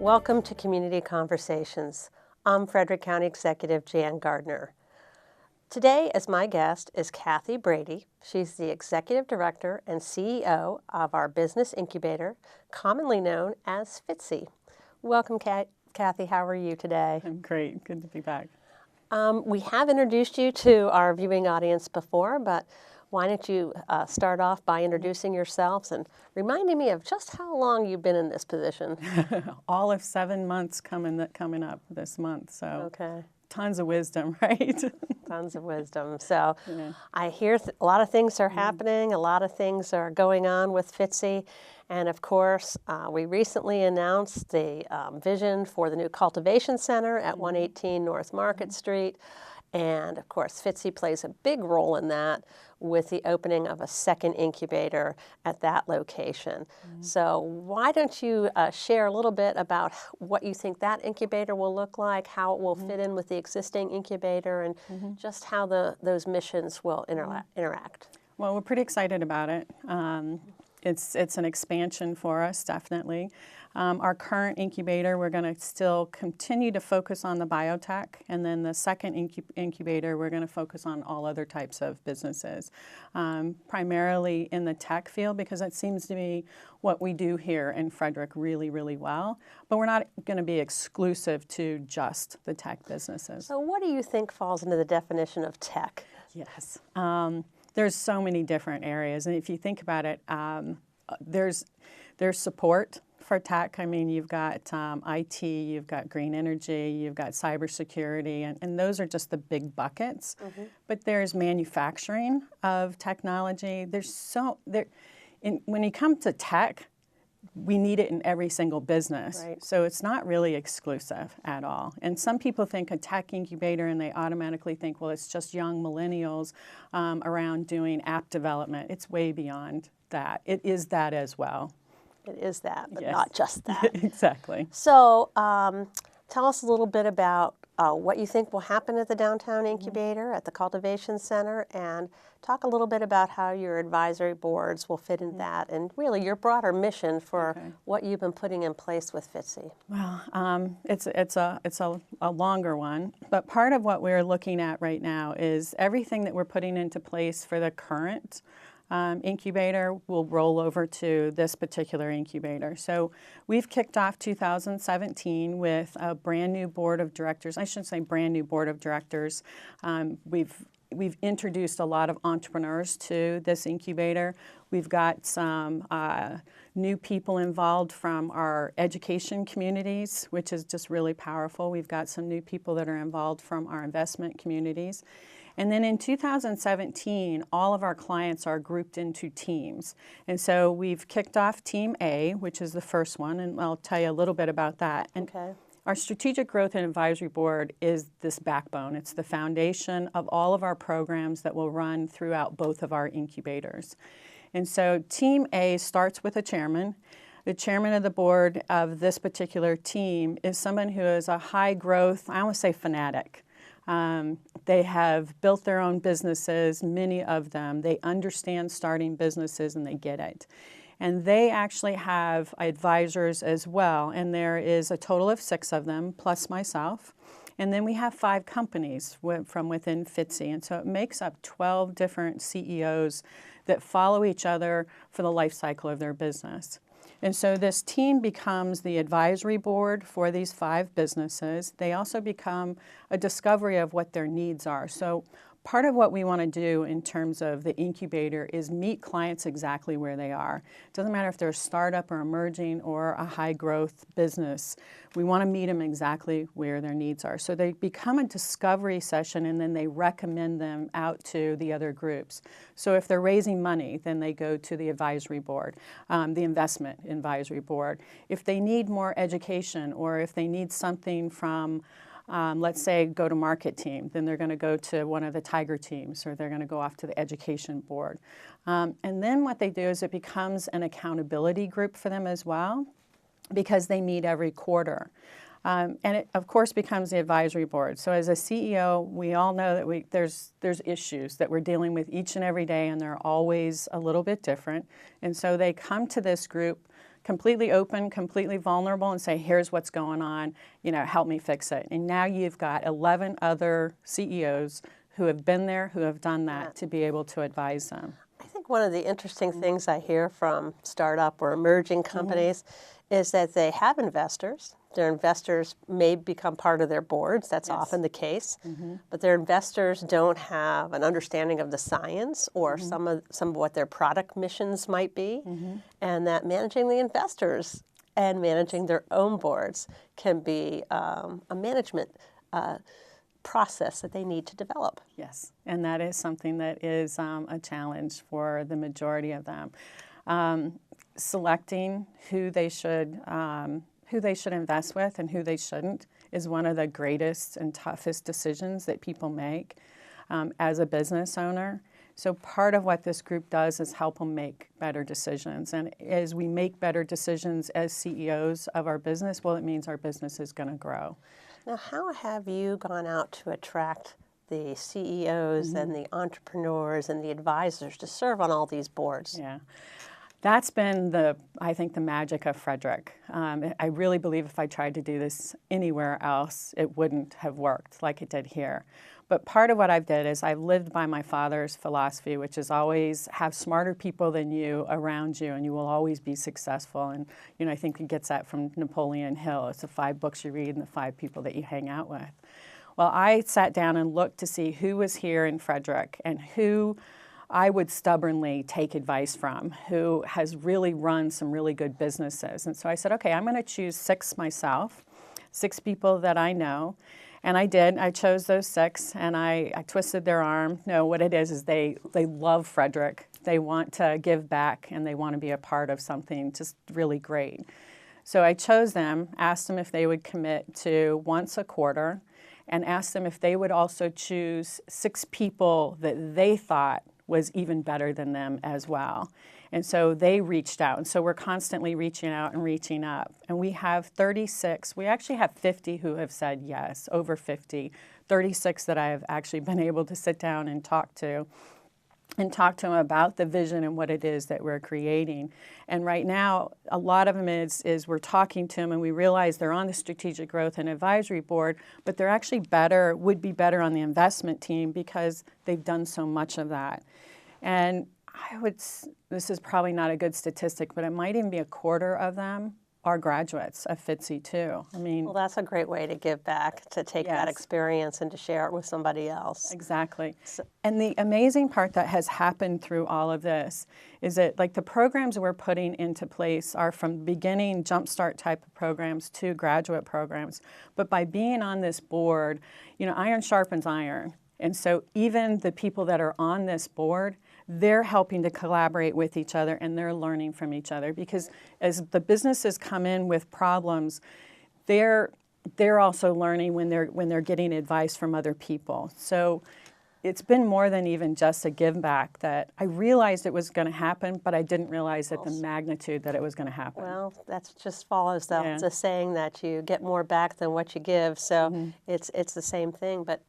Welcome to Community Conversations. I'm Frederick County Executive Jan Gardner. Today, as my guest, is Kathie Brady. She's the Executive Director and CEO of our business incubator, commonly known as FITCI. Welcome, Kathie. How are you today? I'm great. Good to be back. We have introduced you to our viewing audience before, but why don't you start off by introducing yourselves and reminding me of just how long you've been in this position. All of 7 months coming up this month, so Okay. Tons of wisdom, right? Tons of wisdom. So Yeah. I hear a lot of things are happening, a lot of things are going on with FITCI. And of course, we recently announced the vision for the new cultivation center at 118 North Market Street. And of course, FITCI plays a big role in that with the opening of a second incubator at that location. So why don't you share a little bit about what you think that incubator will look like, how it will fit in with the existing incubator, and just how those missions will interact. Well, we're pretty excited about it. It's an expansion for us, definitely. Our current incubator, we're going to still continue to focus on the biotech, and then the second incubator, we're going to focus on all other types of businesses, primarily in the tech field, because that seems to be what we do here in Frederick really, really well. But we're not going to be exclusive to just the tech businesses. So what do you think falls into the definition of tech? Yes. There's so many different areas, and if you think about it, there's support for tech. I mean, you've got IT, you've got green energy, you've got cybersecurity, and those are just the big buckets. But there's manufacturing of technology. When you come to tech, we need it in every single business. Right. So it's not really exclusive at all. And some people think a tech incubator and they automatically think, well, it's just young millennials around doing app development. It's way beyond that. It is that as well. It is that, but Yes. not just that. Exactly. So tell us a little bit about what you think will happen at the downtown incubator, at the cultivation center, and talk a little bit about how your advisory boards will fit in that, and really your broader mission for what you've been putting in place with FITCI. Well, it's a longer one, but part of what we're looking at right now is everything that we're putting into place for the current incubator will roll over to this particular incubator. So we've kicked off 2017 with a brand new board of directors. I shouldn't say brand new board of directors. We've introduced a lot of entrepreneurs to this incubator. We've got some new people involved from our education communities, which is just really powerful. We've got some new people that are involved from our investment communities. And then in 2017, all of our clients are grouped into teams. And so we've kicked off Team A, which is the first one, and I'll tell you a little bit about that. And our Strategic Growth and Advisory Board is this backbone. It's the foundation of all of our programs that will run throughout both of our incubators. And so Team A starts with a chairman. The chairman of the board of this particular team is someone who is a high growth, I want to say fanatic. They have built their own businesses, many of them. They understand starting businesses and they get it. And they actually have advisors as well, and there is a total of 6 of them, plus myself. And then we have 5 companies from within FITCI, and so it makes up 12 different CEOs that follow each other for the life cycle of their business. And so this team becomes the advisory board for these 5 businesses. They also become a discovery of what their needs are. So part of what we want to do in terms of the incubator is meet clients exactly where they are. It doesn't matter if they're a startup or emerging or a high growth business. We want to meet them exactly where their needs are. So they become a discovery session, and then they recommend them out to the other groups. So if they're raising money, then they go to the advisory board, the investment advisory board. If they need more education, or if they need something from let's say go-to-market team, then they're going to go to one of the Tiger teams, or they're going to go off to the education board. And then what they do is it becomes an accountability group for them as well, because they meet every quarter. And it, of course, becomes the advisory board. So as a CEO, we all know that there's issues that we're dealing with each and every day, and they're always a little bit different. And so they come to this group completely open, completely vulnerable, and say, here's what's going on, help me fix it. And now you've got 11 other CEOs who have been there, who have done that, to be able to advise them. I think one of the interesting things I hear from startup or emerging companies is that they have investors. Their investors may become part of their boards. That's often the case. But their investors don't have an understanding of the science or some of what their product missions might be. And that managing the investors and managing their own boards can be a management process that they need to develop. Yes, and that is something that is a challenge for the majority of them. Selecting who they should invest with and who they shouldn't is one of the greatest and toughest decisions that people make as a business owner. So part of what this group does is help them make better decisions. And as we make better decisions as CEOs of our business, well, it means our business is going to grow. Now, how have you gone out to attract the CEOs and the entrepreneurs and the advisors to serve on all these boards? Yeah. That's been I think, the magic of Frederick. I really believe if I tried to do this anywhere else, it wouldn't have worked like it did here. But part of what I've did is I've lived by my father's philosophy, which is always have smarter people than you around you, and you will always be successful. And I think he gets that from Napoleon Hill. It's the 5 books you read and the 5 people that you hang out with. Well, I sat down and looked to see who was here in Frederick and who I would stubbornly take advice from, who has really run some really good businesses. And so I said, okay, I'm going to choose 6 myself, 6 people that I know. And I did. I chose those 6, and I twisted their arm. No, what it is they love Frederick. They want to give back, and they want to be a part of something just really great. So I chose them, asked them if they would commit to once a quarter, and asked them if they would also choose 6 people that they thought was even better than them as well. And so they reached out. And so we're constantly reaching out and reaching up. And we have 36. We actually have 50 who have said yes, over 50. 36 that I have actually been able to sit down and talk to them about the vision and what it is that we're creating. And right now, a lot of them is we're talking to them and we realize they're on the strategic growth and advisory board, but they're actually would be better on the investment team because they've done so much of that. And this is probably not a good statistic, but it might even be a quarter of them are graduates of FITCI too. Well, that's a great way to give back, to take that experience and to share it with somebody else. Exactly. And the amazing part that has happened through all of this is that the programs we're putting into place are from beginning jumpstart type of programs to graduate programs. But by being on this board, iron sharpens iron. And so even the people that are on this board, they're helping to collaborate with each other and they're learning from each other because as the businesses come in with problems, they're also learning when they're getting advice from other people. So it's been more than even just a give back that I realized it was going to happen, but I didn't realize that the magnitude that it was going to happen. Well, that just follows the saying that you get more back than what you give. So it's the same thing, but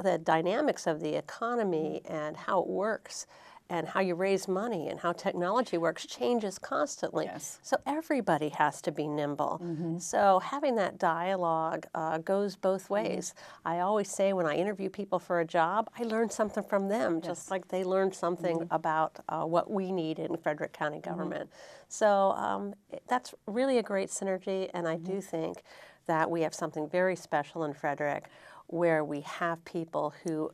the dynamics of the economy and how it works and how you raise money and how technology works changes constantly. Yes. So everybody has to be nimble. So having that dialogue goes both ways. I always say when I interview people for a job, I learn something from them, just like they learned something about what we need in Frederick County government. So that's really a great synergy, and I do think that we have something very special in Frederick where we have people who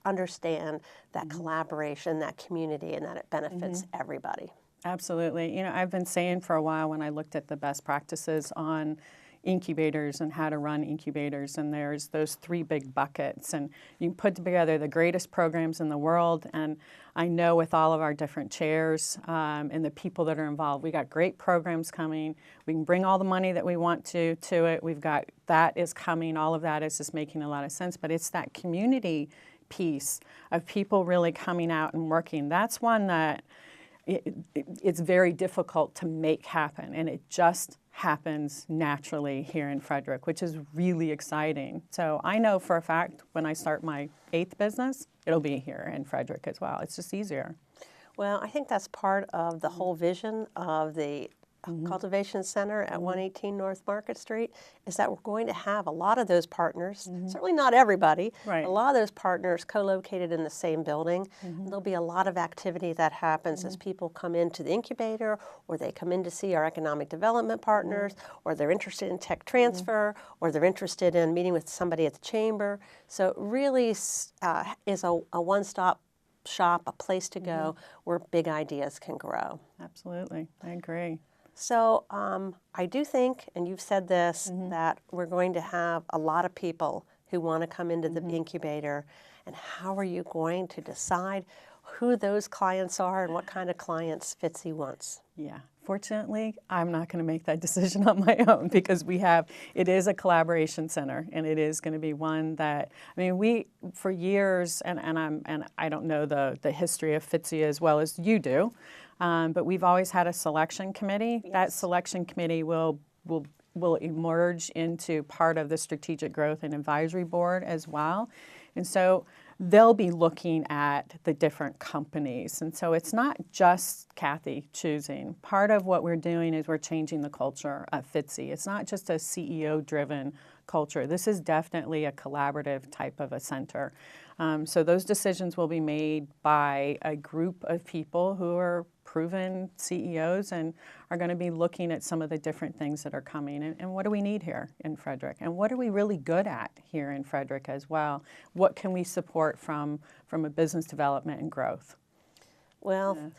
understand that collaboration, that community, and that it benefits everybody. Absolutely. I've been saying for a while when I looked at the best practices on incubators and how to run incubators, and there's those 3 big buckets, and you can put together the greatest programs in the world, and I know with all of our different chairs and the people that are involved, we got great programs coming. We can bring all the money that we want to it. We've got that is coming. All of that is just making a lot of sense, but it's that community piece of people really coming out and working. That's one that it's very difficult to make happen, and it just happens naturally here in Frederick, which is really exciting. So I know for a fact when I start my 8th business, it'll be here in Frederick as well. It's just easier. Well, I think that's part of the whole vision of the Cultivation Center at 118 North Market Street is that we're going to have a lot of those partners, certainly not everybody, Right. a lot of those partners co-located in the same building. There'll be a lot of activity that happens as people come into the incubator, or they come in to see our economic development partners, or they're interested in tech transfer, or they're interested in meeting with somebody at the chamber. So it really is a one-stop shop, a place to go where big ideas can grow. Absolutely, I agree. So I do think, and you've said this, that we're going to have a lot of people who want to come into the incubator. And how are you going to decide who those clients are and what kind of clients FITCI wants? Yeah, fortunately, I'm not going to make that decision on my own because it is a collaboration center, and it is going to be one that, I mean, we, for years, and I don't know the history of FITCI as well as you do, but we've always had a selection committee. Yes. That selection committee will emerge into part of the Strategic Growth and Advisory Board as well. And so they'll be looking at the different companies. And so it's not just Kathie choosing. Part of what we're doing is we're changing the culture of FITCI. It's not just a CEO-driven culture. This is definitely a collaborative type of a center. So those decisions will be made by a group of people who are proven CEOs and are going to be looking at some of the different things that are coming. And what do we need here in Frederick? And what are we really good at here in Frederick as well? What can we support from a business development and growth? Well,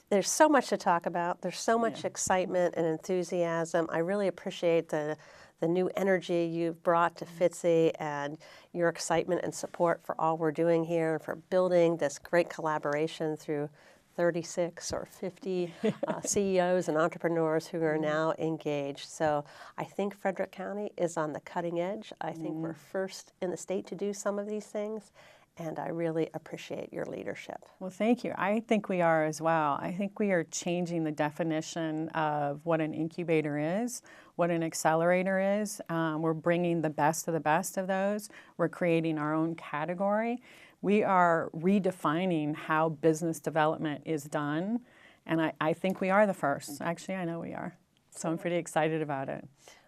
there's so much to talk about. There's so much excitement and enthusiasm. I really appreciate the new energy you've brought to FITCI and your excitement and support for all we're doing here and for building this great collaboration through 36 or 50 CEOs and entrepreneurs who are now engaged. So I think Frederick County is on the cutting edge. I think we're first in the state to do some of these things, and I really appreciate your leadership. Well, thank you. I think we are as well. I think we are changing the definition of what an incubator is, what an accelerator is. We're bringing the best of those. We're creating our own category. We are redefining how business development is done, and I think we are the first. Actually, I know we are. So I'm pretty excited about it.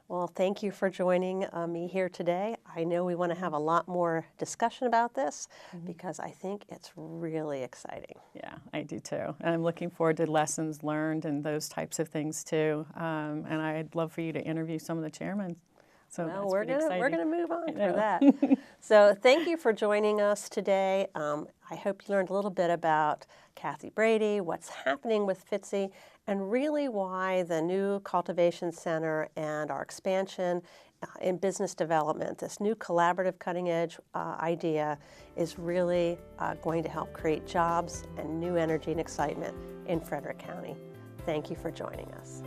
Well, thank you for joining me here today. I know we want to have a lot more discussion about this because I think it's really exciting. Yeah, I do too. And I'm looking forward to lessons learned and those types of things too. And I'd love for you to interview some of the chairmen. So well, we're gonna move on for that. that. So thank you for joining us today. I hope you learned a little bit about Kathie Brady, what's happening with FITCI, and really why the new Cultivation Center and our expansion in business development, this new collaborative cutting edge idea is really going to help create jobs and new energy and excitement in Frederick County. Thank you for joining us.